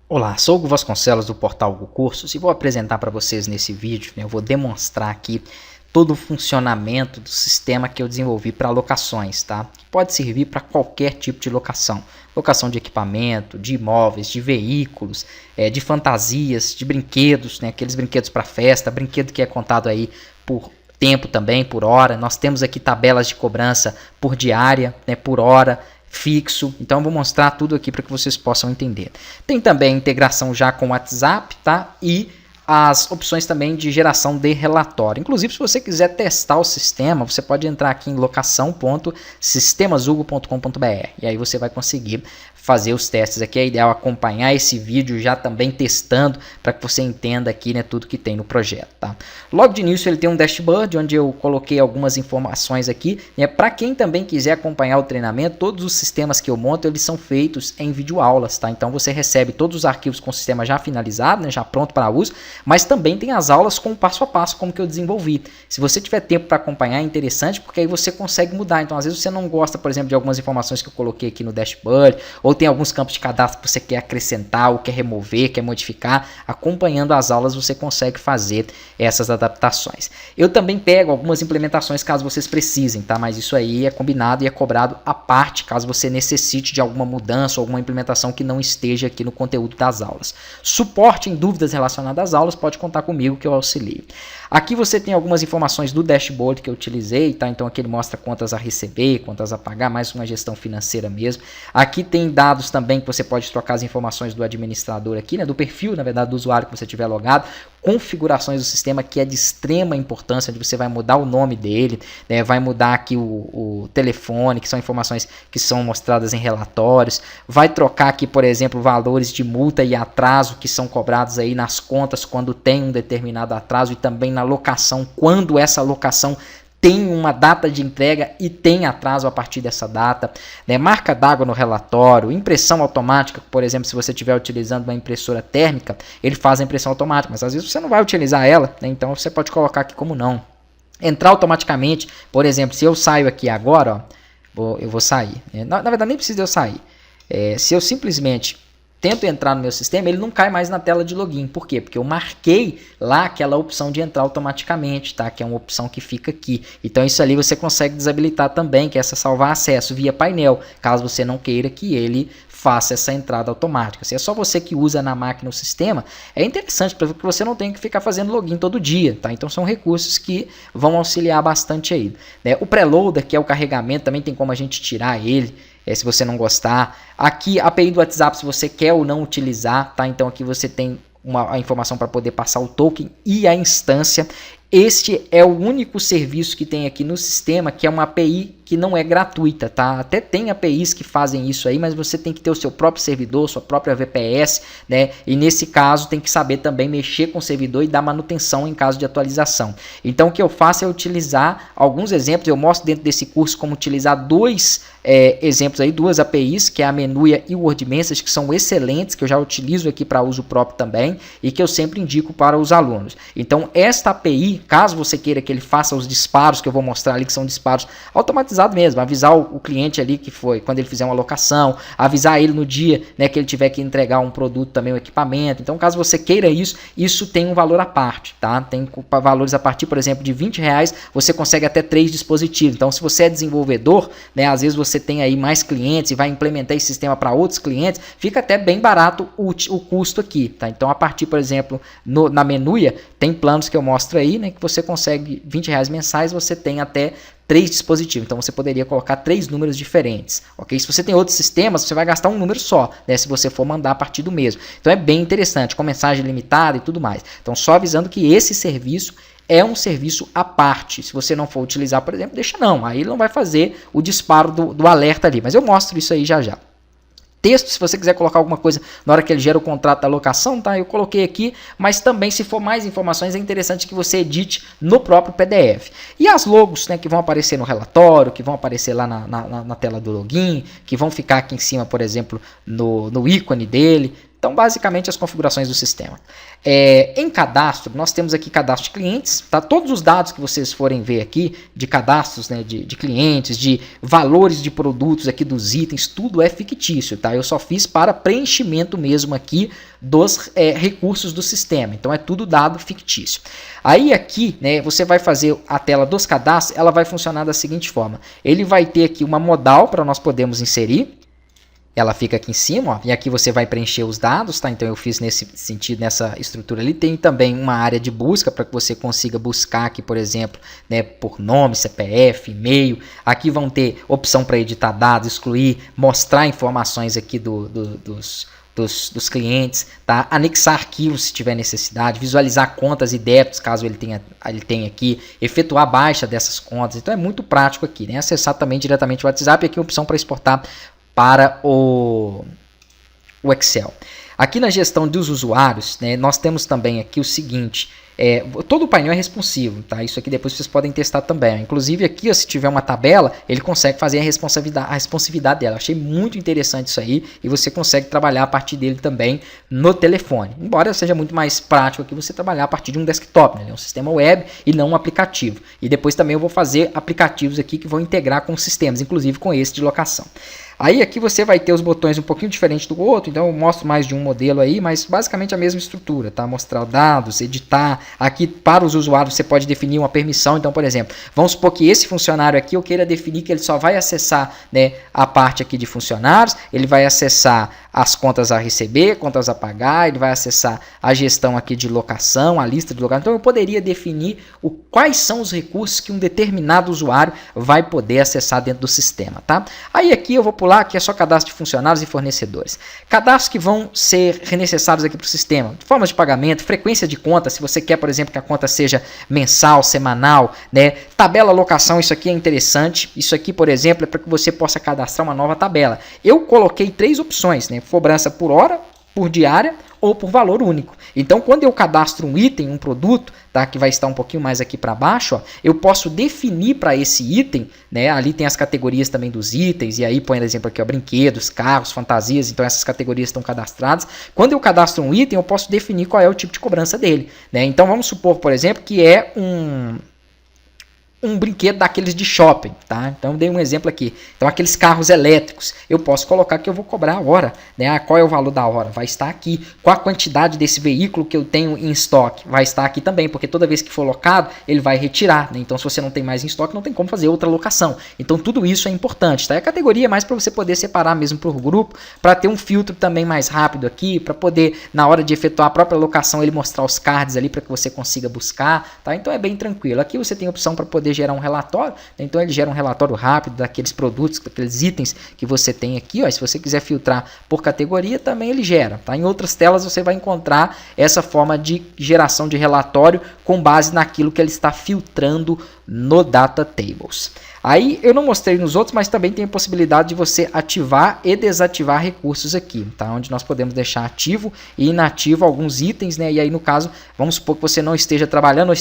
Olá, sou o Hugo Vasconcelos do portal Hugo Cursos e vou apresentar para vocês nesse vídeo, eu vou demonstrar aqui todo o funcionamento do sistema que eu desenvolvi para locações, tá? Pode servir para qualquer tipo de locação. Locação de equipamento, de imóveis, de veículos, de fantasias, de brinquedos, aqueles brinquedos para festa, brinquedo que é contado aí por tempo também, por hora. Nós temos aqui tabelas de cobrança por diária, por hora, fixo. Então eu vou mostrar tudo aqui para que vocês possam entender. Tem também a integração já com o WhatsApp, tá? E as opções também de geração de relatório. Inclusive, se você quiser testar o sistema, você pode entrar aqui em locação.sistemazugo.com.br e aí você vai conseguir fazer os testes aqui. É ideal acompanhar esse vídeo já também testando para que você entenda aqui, tudo que tem no projeto, tá? Logo de início ele tem um dashboard onde eu coloquei algumas informações aqui, para quem também quiser acompanhar o treinamento. Todos os sistemas que eu monto, eles são feitos em videoaulas, tá? Então você recebe todos os arquivos com o sistema já finalizado, já pronto para uso, mas também tem as aulas com o passo a passo, como que eu desenvolvi. Se você tiver tempo para acompanhar, é interessante, porque aí você consegue mudar. Então, às vezes você não gosta, por exemplo, de algumas informações que eu coloquei aqui no dashboard, ou tem alguns campos de cadastro que você quer acrescentar, ou quer remover, quer modificar. Acompanhando as aulas, você consegue fazer essas adaptações. Eu também pego algumas implementações caso vocês precisem, tá? Mas isso aí é combinado e é cobrado à parte, caso você necessite de alguma mudança ou alguma implementação que não esteja aqui no conteúdo das aulas. Suporte em dúvidas relacionadas às aulas, pode contar comigo que eu auxilio. Aqui você tem algumas informações do dashboard que eu utilizei, tá? Então aqui ele mostra contas a receber, contas a pagar, mais uma gestão financeira mesmo. Aqui tem dados também que você pode trocar as informações do administrador aqui, do perfil, na verdade, do usuário que você tiver logado. Configurações do sistema, que é de extrema importância, onde você vai mudar o nome dele, vai mudar aqui o telefone, que são informações que são mostradas em relatórios. Vai trocar aqui, por exemplo, valores de multa e atraso que são cobrados aí nas contas quando tem um determinado atraso, e também na locação, quando essa locação tem uma data de entrega e tem atraso a partir dessa data, marca d'água no relatório, impressão automática. Por exemplo, se você estiver utilizando uma impressora térmica, ele faz a impressão automática, mas às vezes você não vai utilizar ela, então você pode colocar aqui como não. Entrar automaticamente, por exemplo, se eu saio aqui agora, eu vou sair, na verdade nem precisa eu sair, se eu simplesmente tento entrar no meu sistema, ele não cai mais na tela de login. Por quê? Porque eu marquei lá aquela opção de entrar automaticamente, tá? Que é uma opção que fica aqui. Então isso ali você consegue desabilitar também, que é essa salvar acesso via painel, caso você não queira que ele faça essa entrada automática. Se é só você que usa na máquina o sistema, é interessante para que você não tenha que ficar fazendo login todo dia, tá? Então são recursos que vão auxiliar bastante aí, O preloader, que é o carregamento, também tem como a gente tirar ele, se você não gostar. Aqui a API do WhatsApp, se você quer ou não utilizar, tá? Então aqui você tem a informação para poder passar o token e a instância. Este é o único serviço que tem aqui no sistema que é uma API que não é gratuita, tá? Até tem APIs que fazem isso aí, mas você tem que ter o seu próprio servidor, sua própria VPS, E nesse caso tem que saber também mexer com o servidor e dar manutenção em caso de atualização. Então o que eu faço é utilizar alguns exemplos. Eu mostro dentro desse curso como utilizar dois exemplos aí, duas APIs, que é a Menuia e o WordMessage, que são excelentes, que eu já utilizo aqui para uso próprio também e que eu sempre indico para os alunos. Então esta API, caso você queira que ele faça os disparos que eu vou mostrar ali, que são disparos automatizados mesmo, avisar o cliente ali que foi, quando ele fizer uma locação, avisar ele no dia, que ele tiver que entregar um produto também, um equipamento. Então caso você queira isso tem um valor à parte, tá? Tem valores a partir, por exemplo, de R$20, você consegue até 3 dispositivos. Então se você é desenvolvedor, às vezes você tem aí mais clientes e vai implementar esse sistema para outros clientes, fica até bem barato o custo aqui, tá? Então a partir, por exemplo, na Menuia, tem planos que eu mostro aí, que você consegue R$20 mensais, você tem até 3 dispositivos, então você poderia colocar 3 números diferentes, ok? Se você tem outros sistemas, você vai gastar um número só, se você for mandar a partir do mesmo. Então é bem interessante, com mensagem limitada e tudo mais. Então só avisando que esse serviço é um serviço à parte. Se você não for utilizar, por exemplo, deixa não, aí ele não vai fazer o disparo do alerta ali, mas eu mostro isso aí já já. Texto, se você quiser colocar alguma coisa na hora que ele gera o contrato da locação, tá? Eu coloquei aqui, mas também se for mais informações é interessante que você edite no próprio PDF. E as logos, que vão aparecer no relatório, que vão aparecer lá na tela do login, que vão ficar aqui em cima, por exemplo, no ícone dele. Então, basicamente, as configurações do sistema. Em cadastro, nós temos aqui cadastro de clientes, tá? Todos os dados que vocês forem ver aqui, de cadastros, né, de clientes, de valores de produtos aqui dos itens, tudo é fictício, tá? Eu só fiz para preenchimento mesmo aqui dos recursos do sistema. Então, é tudo dado fictício. Aí aqui, né, você vai fazer a tela dos cadastros, ela vai funcionar da seguinte forma. Ele vai ter aqui uma modal para nós podermos inserir. Ela fica aqui em cima, ó, e aqui você vai preencher os dados, tá? Então eu fiz nesse sentido, nessa estrutura ali. Tem também uma área de busca para que você consiga buscar aqui, por exemplo, né, por nome, CPF, e-mail. Aqui vão ter opção para editar dados, excluir, mostrar informações aqui dos clientes, tá? Anexar arquivos se tiver necessidade, visualizar contas e débitos, caso ele tenha aqui, efetuar baixa dessas contas. Então é muito prático aqui, né? Acessar também diretamente o WhatsApp e aqui a opção para exportar para o Excel. Aqui na gestão dos usuários, né, nós temos também aqui o seguinte, todo o painel é responsivo, tá? Isso aqui depois vocês podem testar também. Inclusive aqui, ó, se tiver uma tabela, ele consegue fazer a responsividade dela. Achei muito interessante isso aí e você consegue trabalhar a partir dele também no telefone. Embora seja muito mais prático aqui você trabalhar a partir de um desktop, né? Um sistema web e não um aplicativo. E depois também eu vou fazer aplicativos aqui que vão integrar com sistemas, inclusive com esse de locação. Aí aqui você vai ter os botões um pouquinho diferente do outro, então eu mostro mais de um modelo aí, mas basicamente a mesma estrutura, tá? Mostrar dados, editar. Aqui para os usuários você pode definir uma permissão, então por exemplo, vamos supor que esse funcionário aqui eu queira definir que ele só vai acessar, né, a parte aqui de funcionários, ele vai acessar as contas a receber, contas a pagar, ele vai acessar a gestão aqui de locação, a lista de locação. Então eu poderia definir quais são os recursos que um determinado usuário vai poder acessar dentro do sistema, tá? Aí aqui eu vou pular, que é só cadastro de funcionários e fornecedores. Cadastros que vão ser necessários aqui para o sistema, formas de pagamento, frequência de conta, se você quer, por exemplo, que a conta seja mensal, semanal, né? Tabela locação, isso aqui é interessante. Isso aqui, por exemplo, é para que você possa cadastrar uma nova tabela. Eu coloquei 3 opções, né? Cobrança por hora, por diária ou por valor único. Então, quando eu cadastro um item, um produto, tá, que vai estar um pouquinho mais aqui para baixo, ó, eu posso definir para esse item, né, ali tem as categorias também dos itens, e aí põe, por exemplo, aqui, ó, brinquedos, carros, fantasias, então essas categorias estão cadastradas. Quando eu cadastro um item, eu posso definir qual é o tipo de cobrança dele, né? Então, vamos supor, por exemplo, que é um brinquedo daqueles de shopping, tá? Então eu dei um exemplo aqui. Então aqueles carros elétricos, eu posso colocar que eu vou cobrar a hora, né? Qual é o valor da hora? Vai estar aqui. Qual a quantidade desse veículo que eu tenho em estoque? Vai estar aqui também, porque toda vez que for locado, ele vai retirar, né? Então se você não tem mais em estoque, não tem como fazer outra locação. Então tudo isso é importante, tá? E a categoria é mais para você poder separar mesmo por grupo, para ter um filtro também mais rápido aqui, para poder, na hora de efetuar a própria locação, ele mostrar os cards ali para que você consiga buscar, tá? Então é bem tranquilo. Aqui você tem a opção para poder gerar um relatório, então ele gera um relatório rápido daqueles produtos, daqueles itens que você tem aqui, ó. Se você quiser filtrar por categoria, também ele gera, tá? Em outras telas você vai encontrar essa forma de geração de relatório com base naquilo que ele está filtrando no Data Tables. Aí eu não mostrei nos outros, mas também tem a possibilidade de você ativar e desativar recursos aqui, tá? Onde nós podemos deixar ativo e inativo alguns itens, né? E aí no caso, vamos supor que você não esteja trabalhando ou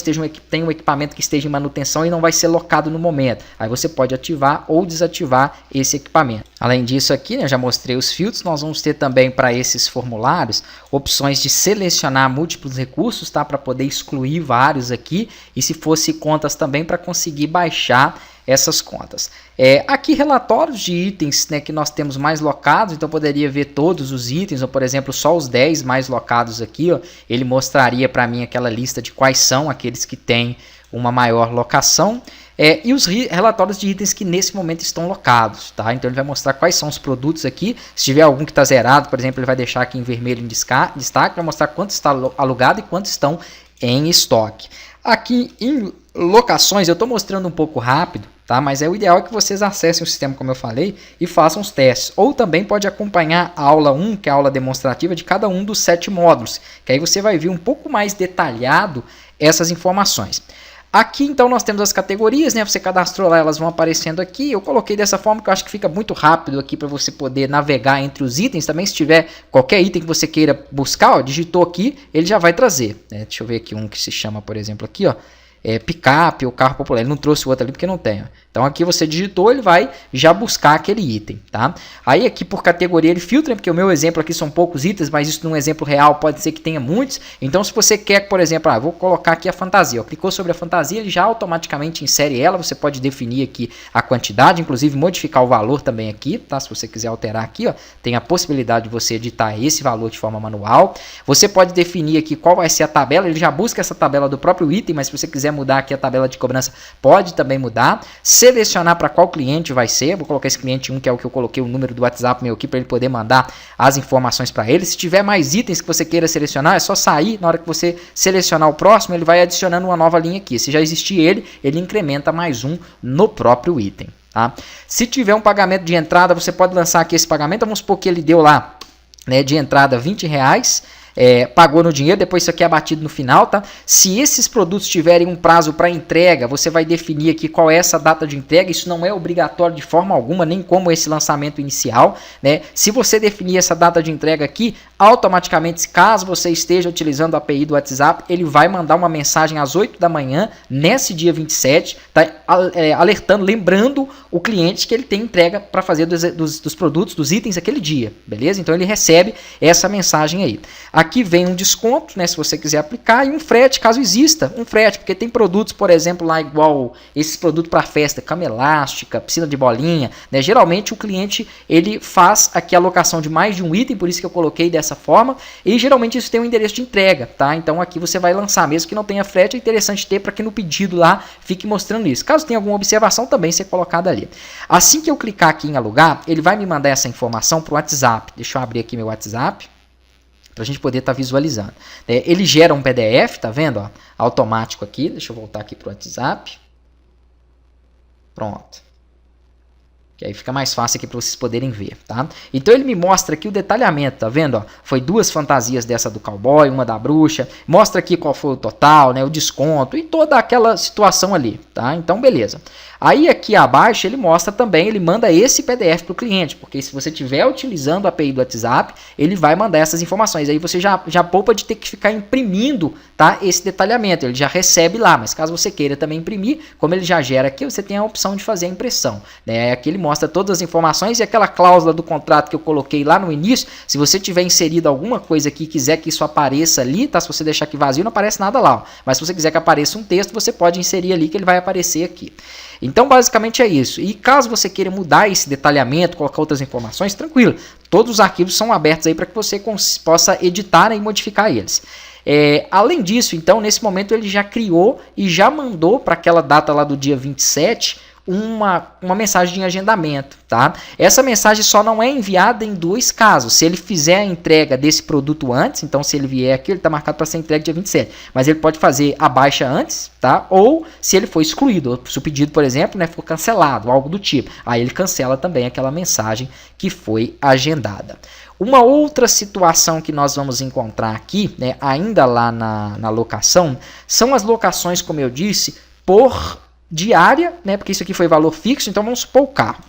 tem um equipamento que esteja em manutenção e não vai ser locado no momento. Aí você pode ativar ou desativar esse equipamento. Além disso aqui, né, eu já mostrei os filtros, nós vamos ter também para esses formulários opções de selecionar múltiplos recursos, tá? Para poder excluir vários aqui, e se fosse contas também para conseguir baixar essas contas. Aqui relatórios de itens, né, que nós temos mais locados, então poderia ver todos os itens, ou por exemplo só os 10 mais locados aqui, ó, ele mostraria para mim aquela lista de quais são aqueles que têm uma maior locação. E os relatórios de itens que nesse momento estão locados, tá? Então ele vai mostrar quais são os produtos aqui. Se tiver algum que está zerado, por exemplo, ele vai deixar aqui em vermelho em destaque, vai mostrar quanto está alugado e quantos estão em estoque. Aqui em locações eu estou mostrando um pouco rápido, tá? Mas o ideal é que vocês acessem o sistema, como eu falei, e façam os testes. Ou também pode acompanhar a aula 1, que é a aula demonstrativa de cada um dos 7 módulos, que aí você vai ver um pouco mais detalhado essas informações. Aqui então nós temos as categorias, né? Você cadastrou lá, elas vão aparecendo aqui. Eu coloquei dessa forma que eu acho que fica muito rápido aqui para você poder navegar entre os itens. Também se tiver qualquer item que você queira buscar, ó, digitou aqui, ele já vai trazer, né? Deixa eu ver aqui um que se chama, por exemplo, aqui, ó. picape ou carro popular. Ele não trouxe o outro ali porque não tem. Ó. Então aqui você digitou, ele vai já buscar aquele item, tá? Aí aqui por categoria ele filtra, porque o meu exemplo aqui são poucos itens, mas isso num exemplo real pode ser que tenha muitos. Então se você quer, por exemplo, vou colocar aqui a fantasia, ó, clicou sobre a fantasia, ele já automaticamente insere ela, você pode definir aqui a quantidade, inclusive modificar o valor também aqui, tá? Se você quiser alterar aqui, ó, tem a possibilidade de você editar esse valor de forma manual. Você pode definir aqui qual vai ser a tabela, ele já busca essa tabela do próprio item, mas se você quiser mudar aqui a tabela de cobrança, pode também mudar. Selecionar para qual cliente vai ser, vou colocar esse cliente 1, que é o que eu coloquei o número do WhatsApp meu aqui, para ele poder mandar as informações para ele. Se tiver mais itens que você queira selecionar, é só sair, na hora que você selecionar o próximo, ele vai adicionando uma nova linha aqui. Se já existir ele incrementa mais um no próprio item. Tá? Se tiver um pagamento de entrada, você pode lançar aqui esse pagamento, vamos supor que ele deu lá, né, de entrada R$20, pagou no dinheiro, depois isso aqui é abatido no final, tá? Se esses produtos tiverem um prazo para entrega, você vai definir aqui qual é essa data de entrega, isso não é obrigatório de forma alguma, nem como esse lançamento inicial, né? Se você definir essa data de entrega aqui, automaticamente, caso você esteja utilizando a API do WhatsApp, ele vai mandar uma mensagem às 8 da manhã, nesse dia 27, tá? Alertando, lembrando o cliente que ele tem entrega para fazer dos produtos, dos itens aquele dia, beleza? Então ele recebe essa mensagem aí. Aqui vem um desconto, né, se você quiser aplicar, e um frete, caso exista um frete, porque tem produtos, por exemplo, lá igual esses produtos para festa, cama elástica, piscina de bolinha, né, geralmente o cliente ele faz aqui a alocação de mais de um item, por isso que eu coloquei dessa forma, e geralmente isso tem um endereço de entrega, tá? Então aqui você vai lançar, mesmo que não tenha frete, é interessante ter para que no pedido lá fique mostrando isso. Caso tenha alguma observação, também ser colocada ali. Assim que eu clicar aqui em alugar, ele vai me mandar essa informação para o WhatsApp. Deixa eu abrir aqui meu WhatsApp, para a gente poder estar visualizando. Ele gera um PDF, tá vendo? Ó, automático aqui. Deixa eu voltar aqui para o WhatsApp. Pronto. Que aí fica mais fácil aqui para vocês poderem ver, tá? Então ele me mostra aqui o detalhamento, tá vendo? Ó, foi 2 fantasias dessa do cowboy, uma da bruxa. Mostra aqui qual foi o total, né? O desconto e toda aquela situação ali, tá? Então beleza. Aí aqui abaixo ele mostra também, ele manda esse PDF para o cliente, porque se você estiver utilizando a API do WhatsApp, ele vai mandar essas informações. Aí você já poupa de ter que ficar imprimindo, tá, esse detalhamento, ele já recebe lá, mas caso você queira também imprimir, como ele já gera aqui, você tem a opção de fazer a impressão. Né? Aqui ele mostra todas as informações e aquela cláusula do contrato que eu coloquei lá no início, se você tiver inserido alguma coisa aqui e quiser que isso apareça ali, tá? Se você deixar aqui vazio, não aparece nada lá. Ó. Mas se você quiser que apareça um texto, você pode inserir ali que ele vai aparecer aqui. Então, basicamente é isso. E caso você queira mudar esse detalhamento, colocar outras informações, tranquilo. Todos os arquivos são abertos aí para que você possa editar e modificar eles. Além disso, então, nesse momento ele já criou e já mandou para aquela data lá do dia 27 uma mensagem de agendamento, tá? Essa mensagem só não é enviada em 2 casos. Se ele fizer a entrega desse produto antes, então se ele vier aqui, ele está marcado para ser entregue dia 27, mas ele pode fazer a baixa antes, tá? Ou se ele for excluído, ou se o pedido, por exemplo, né, for cancelado, algo do tipo, aí ele cancela também aquela mensagem que foi agendada. Uma outra situação que nós vamos encontrar aqui, né, ainda lá na locação, são as locações, como eu disse, por diária, né? Porque isso aqui foi valor fixo, então vamos supor o carro.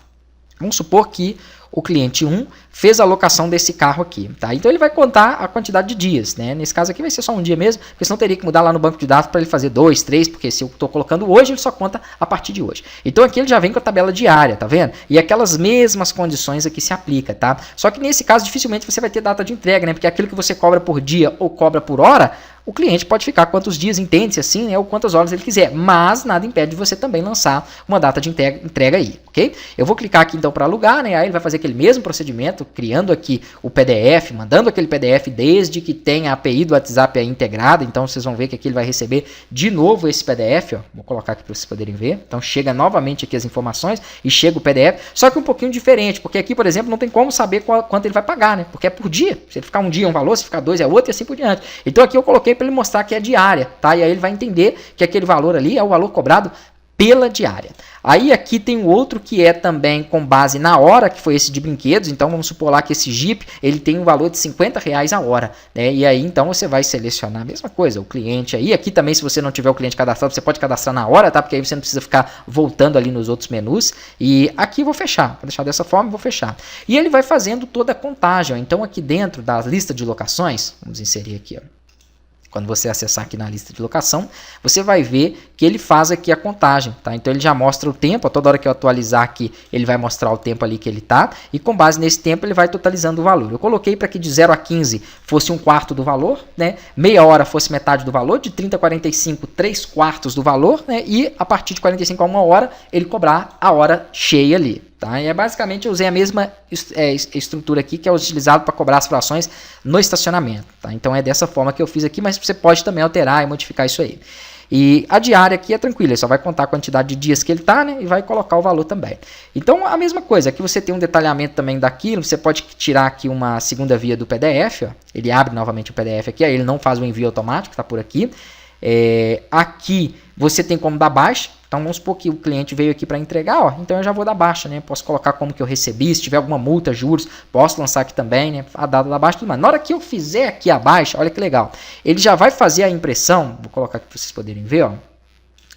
Vamos supor que o cliente 1 fez a alocação desse carro aqui, tá? Então ele vai contar a quantidade de dias, né? Nesse caso aqui vai ser só um dia mesmo, porque senão teria que mudar lá no banco de dados para ele fazer 2, 3, porque se eu estou colocando hoje, ele só conta a partir de hoje. Então aqui ele já vem com a tabela diária, tá vendo? E aquelas mesmas condições aqui se aplica, tá? Só que nesse caso dificilmente você vai ter data de entrega, né? Porque aquilo que você cobra por dia ou cobra por hora, o cliente pode ficar quantos dias, entende-se assim, né, ou quantas horas ele quiser, mas nada impede de você também lançar uma data de entrega aí, ok? Eu vou clicar aqui então para alugar, né, aí ele vai fazer aquele mesmo procedimento, criando aqui o PDF, mandando aquele PDF desde que tenha a API do WhatsApp aí integrada, então vocês vão ver que aqui ele vai receber de novo esse PDF, ó, vou colocar aqui para vocês poderem ver, então chega novamente aqui as informações e chega o PDF, só que um pouquinho diferente, porque aqui, por exemplo, não tem como saber quanto ele vai pagar, né, porque é por dia, se ele ficar um dia é um valor, se ficar 2 é outro e assim por diante. Então aqui eu coloquei para ele mostrar que é diária, tá? E aí ele vai entender que aquele valor ali é o valor cobrado pela diária. Aí aqui tem um outro que é também com base na hora, que foi esse de brinquedos, então vamos supor lá que esse Jeep, ele tem um valor de R$50 a hora, né? E aí então você vai selecionar a mesma coisa, o cliente aí, aqui também se você não tiver o cliente cadastrado, você pode cadastrar na hora, tá? Porque aí você não precisa ficar voltando ali nos outros menus, e aqui eu vou fechar, vou deixar dessa forma, vou fechar. E ele vai fazendo toda a contagem, ó. Então aqui dentro da lista de locações, vamos inserir aqui, ó. Quando você acessar aqui na lista de locação, você vai ver que ele faz aqui a contagem, tá? Então ele já mostra o tempo, a toda hora que eu atualizar aqui, ele vai mostrar o tempo ali que ele tá, e com base nesse tempo ele vai totalizando o valor. Eu coloquei para que de 0 a 15 fosse 1/4 do valor, né? Meia hora fosse metade do valor, de 30 a 45, 3/4 do valor, né? E a partir de 45 a 1 hora, ele cobrar a hora cheia ali. Tá? E basicamente eu usei a mesma estrutura aqui que é utilizado para cobrar as frações no estacionamento. Tá? Então é dessa forma que eu fiz aqui, mas você pode também alterar e modificar isso aí. E a diária aqui é tranquila, ele só vai contar a quantidade de dias que ele está, né, e vai colocar o valor também. Então a mesma coisa, aqui você tem um detalhamento também daquilo, você pode tirar aqui uma segunda via do PDF, ó, ele abre novamente o PDF aqui, aí ele não faz o envio automático, está por aqui. Aqui você tem como dar baixa. Então vamos supor que o cliente veio aqui para entregar, ó, então eu já vou dar baixa, né? Posso colocar como que eu recebi, se tiver alguma multa, juros, posso lançar aqui também, né? A data da baixa, tudo mais. Na hora que eu fizer aqui a baixa, olha que legal, ele já vai fazer a impressão, vou colocar aqui para vocês poderem ver, ó,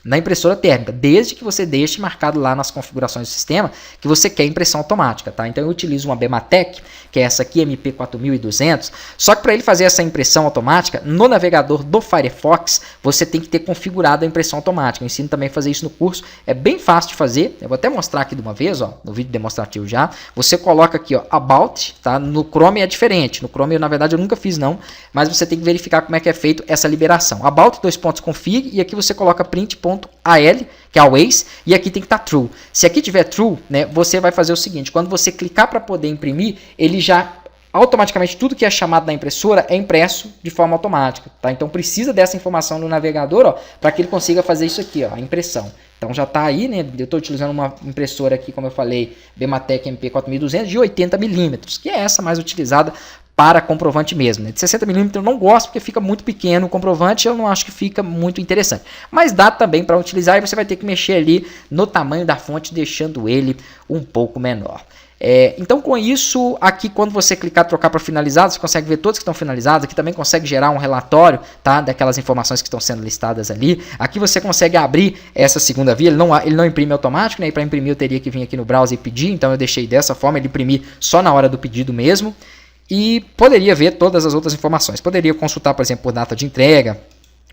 na impressora térmica, desde que você deixe marcado lá nas configurações do sistema que você quer impressão automática, tá? Então eu utilizo uma Bematec, que é essa aqui, MP4200, só que para ele fazer essa impressão automática, no navegador do Firefox, você tem que ter configurado a impressão automática. Eu ensino também a fazer isso no curso, é bem fácil de fazer, eu vou até mostrar aqui de uma vez, ó, no vídeo demonstrativo já, você coloca aqui, ó, About, tá? No Chrome é diferente, no Chrome na verdade eu nunca fiz não, mas você tem que verificar como é que é feito essa liberação. About, config, e aqui você coloca print.al, que é always, e aqui tem que estar true. Se aqui tiver true, né, você vai fazer o seguinte, quando você clicar para poder imprimir, ele já automaticamente tudo que é chamado na impressora é impresso de forma automática, tá? Então precisa dessa informação no navegador, ó, para que ele consiga fazer isso aqui, ó, a impressão. Então já está aí, né? Eu estou utilizando uma impressora aqui, como eu falei, Bematec MP4200 de 80 milímetros, que é essa mais utilizada para comprovante mesmo, né? De 60 mm eu não gosto porque fica muito pequeno o comprovante, eu não acho que fica muito interessante. Mas dá também para utilizar e você vai ter que mexer ali no tamanho da fonte, deixando ele um pouco menor. Então com isso, aqui quando você clicar trocar para finalizado, você consegue ver todos que estão finalizados, aqui também consegue gerar um relatório, tá, daquelas informações que estão sendo listadas ali. Aqui você consegue abrir essa segunda via, ele não imprime automático, né? E para imprimir eu teria que vir aqui no browser e pedir, então eu deixei dessa forma, ele imprimir só na hora do pedido mesmo. E poderia ver todas as outras informações. Poderia consultar, por exemplo, por data de entrega,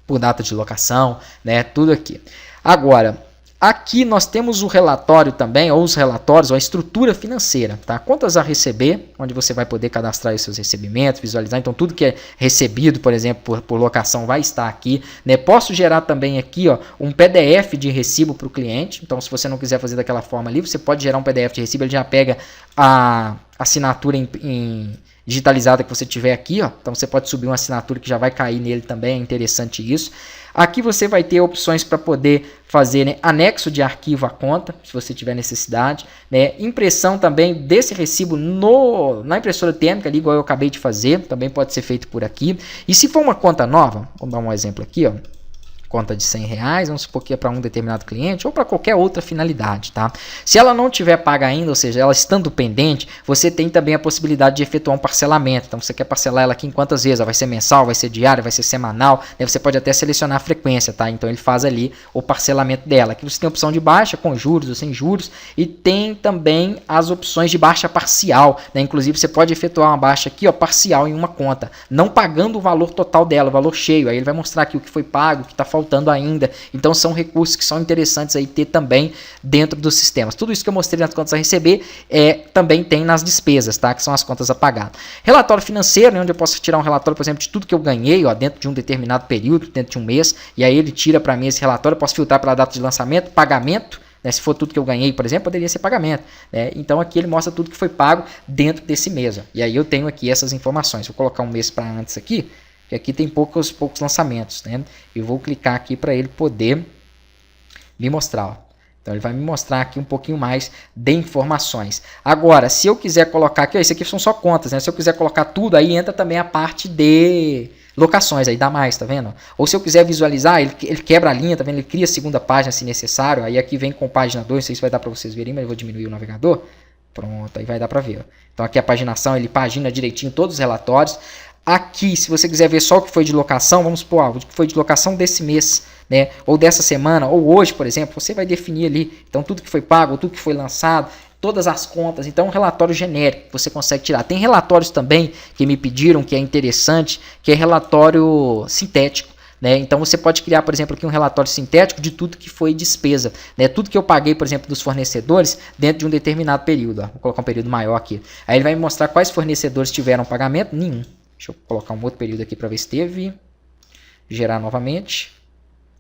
por data de locação, né? Tudo aqui. Agora, aqui nós temos o relatório também, ou os relatórios, ou a estrutura financeira, tá? Contas a receber, onde você vai poder cadastrar os seus recebimentos, visualizar. Então, tudo que é recebido, por exemplo, por locação vai estar aqui, né? Posso gerar também aqui, ó, um PDF de recibo para o cliente. Então, se você não quiser fazer daquela forma ali, você pode gerar um PDF de recibo, ele já pega a assinatura digitalizada que você tiver aqui, ó. Então você pode subir uma assinatura que já vai cair nele também, é interessante isso. Aqui você vai ter opções para poder fazer, né, anexo de arquivo à conta, se você tiver necessidade, né, impressão também desse recibo na impressora térmica, ali, igual eu acabei de fazer, também pode ser feito por aqui. E se for uma conta nova, vamos dar um exemplo aqui, ó. Conta de R$100, vamos supor que é para um determinado cliente ou para qualquer outra finalidade, tá? Se ela não tiver paga ainda, ou seja, ela estando pendente, você tem também a possibilidade de efetuar um parcelamento. Então, você quer parcelar ela aqui em quantas vezes? Vai ser mensal, vai ser diário, vai ser semanal, né? Você pode até selecionar a frequência, tá? Então, ele faz ali o parcelamento dela. Aqui você tem a opção de baixa, com juros ou sem juros, e tem também as opções de baixa parcial, né? Inclusive, você pode efetuar uma baixa aqui, ó, parcial em uma conta, não pagando o valor total dela, o valor cheio. Aí ele vai mostrar aqui o que foi pago, o que está faltando ainda. Então são recursos que são interessantes aí ter também dentro dos sistemas. Tudo isso que eu mostrei nas contas a receber também tem nas despesas, tá? Que são as contas a pagar. Relatório financeiro, né, onde eu posso tirar um relatório, por exemplo, de tudo que eu ganhei, ó, dentro de um determinado período, dentro de um mês, e aí ele tira para mim esse relatório. Eu posso filtrar pela data de lançamento, pagamento, né? Se for tudo que eu ganhei, por exemplo, poderia ser pagamento, né? Então aqui ele mostra tudo que foi pago dentro desse mês, ó. E aí eu tenho aqui essas informações. Vou colocar um mês para antes aqui, que aqui tem poucos lançamentos, né? Eu vou clicar aqui para ele poder me mostrar, ó. Então ele vai me mostrar aqui um pouquinho mais de informações. Agora, se eu quiser colocar aqui, ó, isso aqui são só contas, né? Se eu quiser colocar tudo, aí entra também a parte de locações, aí dá mais, tá vendo? Ou se eu quiser visualizar, ele quebra a linha, tá vendo? Ele cria a segunda página se necessário, aí aqui vem com página 2, não sei se vai dar para vocês verem, mas eu vou diminuir o navegador. Pronto, aí vai dar para ver, ó. Então aqui a paginação, ele pagina direitinho todos os relatórios. Aqui, se você quiser ver só o que foi de locação, vamos supor, o que foi de locação desse mês, né, ou dessa semana, ou hoje, por exemplo, você vai definir ali, então tudo que foi pago, tudo que foi lançado, todas as contas. Então é um relatório genérico que você consegue tirar. Tem relatórios também que me pediram, que é interessante, que é relatório sintético. Né? Então você pode criar, por exemplo, aqui um relatório sintético de tudo que foi despesa. Né? Tudo que eu paguei, por exemplo, dos fornecedores dentro de um determinado período. Ó. Vou colocar um período maior aqui. Aí ele vai me mostrar quais fornecedores tiveram pagamento. Nenhum. Deixa eu colocar um outro período aqui para ver se teve. Gerar novamente.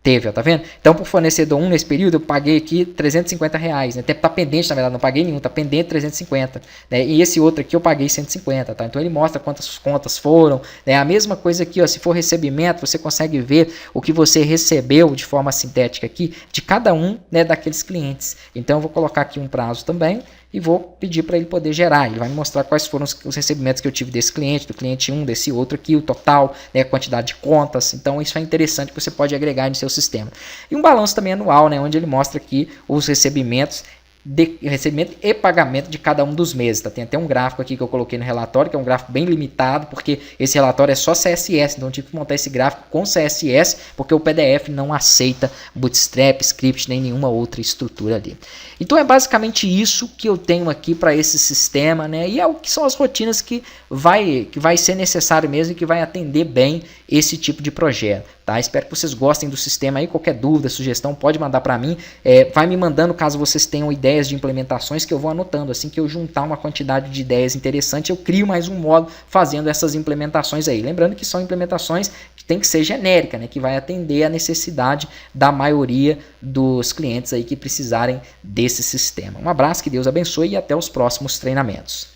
Teve, ó, tá vendo? Então, por fornecedor 1 nesse período, eu paguei aqui R$350, né? Até tá pendente, na verdade, não paguei nenhum, tá pendente 350, né? E esse outro aqui eu paguei 150, tá? Então, ele mostra quantas contas foram, né? A mesma coisa aqui, ó, se for recebimento, você consegue ver o que você recebeu de forma sintética aqui, de cada um, né, daqueles clientes. Então, eu vou colocar aqui um prazo também, e vou pedir para ele poder gerar. Ele vai me mostrar quais foram os recebimentos que eu tive desse cliente, do cliente 1, desse outro aqui, o total, né, a quantidade de contas. Então isso é interessante que você pode agregar no seu sistema. E um balanço também anual, né, onde ele mostra aqui os recebimentos recebimento e pagamento de cada um dos meses. Tá? Tem até um gráfico aqui que eu coloquei no relatório, que é um gráfico bem limitado, porque esse relatório é só CSS, então eu tive que montar esse gráfico com CSS, porque o PDF não aceita Bootstrap, Script, nem nenhuma outra estrutura ali. Então é basicamente isso que eu tenho aqui para esse sistema, né? E é o que são as rotinas que vai ser necessário mesmo e que vai atender bem esse tipo de projeto. Tá? Espero que vocês gostem do sistema aí. Qualquer dúvida, sugestão, pode mandar para mim. Vai me mandando caso vocês tenham ideias de implementações que eu vou anotando. Assim que eu juntar uma quantidade de ideias interessantes, eu crio mais um módulo fazendo essas implementações aí. Lembrando que são implementações que tem que ser genérica, né? Que vai atender a necessidade da maioria dos clientes aí que precisarem desse sistema. Um abraço, que Deus abençoe e até os próximos treinamentos.